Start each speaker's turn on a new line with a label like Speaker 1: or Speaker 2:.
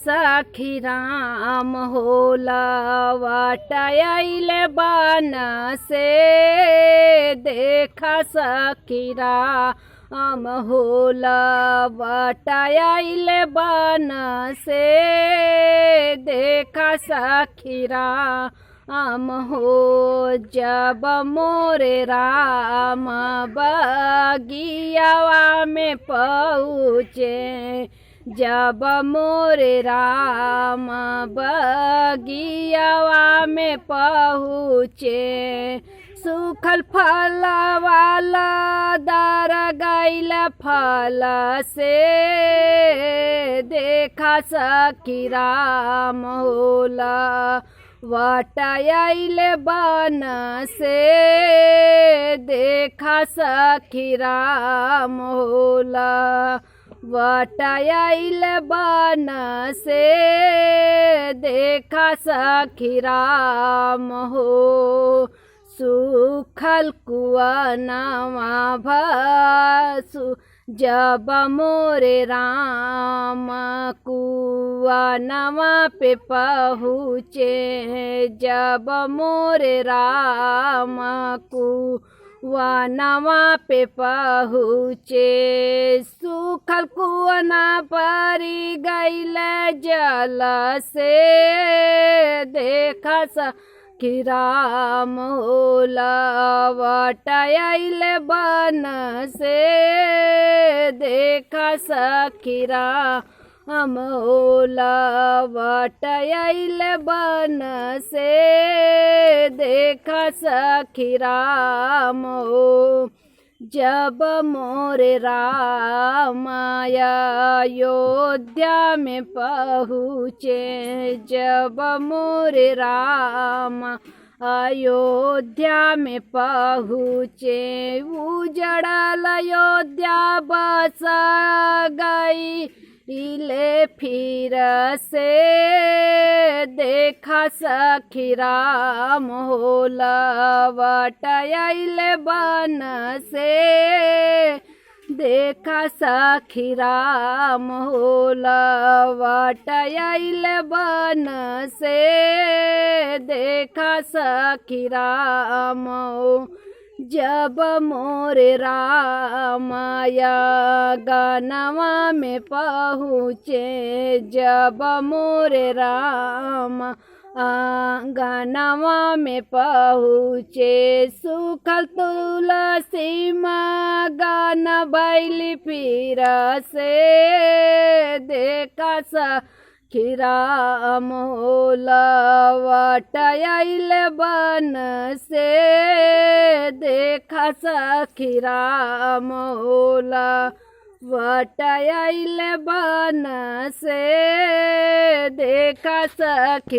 Speaker 1: सखी राम होला वाटाइले बन से देखा सखी राम होला वाटाइले बन से देखा सखी राम हो। जब मोरे राम बगियावा में पहुँचे, जब मोरे राम बगियावा में पहुँचे, सूखल फल वाला दर गइल फल से देखा सखी राम होला वाटाइले बन से देखा सखी राम होला वाटाइले बन से देखा सखी राम हो। सूखल कुआ नवा भसु जब मोरे राम कुआ नवा पे पहुँचे, जब मोरे राम कुआ नवा पे पहुँचे, सूखल कुआ न परी गइल जल से देखा सखी राम होला वाटाइले बन से देखा सखी राम होला वाटाइले बन से देखा सखी राम हो। जब मोरे राम अयोध्या में पहुँचे, जब मोरे राम अयोध्या में पहुँचे, उजड़ल अयोध्या बस गई इले फिर से देखा सखी राम होला वाटाइले बन से देखा सखी राम होला वाटाइले बन से देखा सखी राम हो। जब मोरे राम गनवा में पहुँचे, जब मोरे राम गनवा में पहुँचे, सूखल तुलसी गन बैली पीर से देखा सखी राम होला वाटाइले बन से देखा सखी राम होला वाटाइले बन से देखा सखी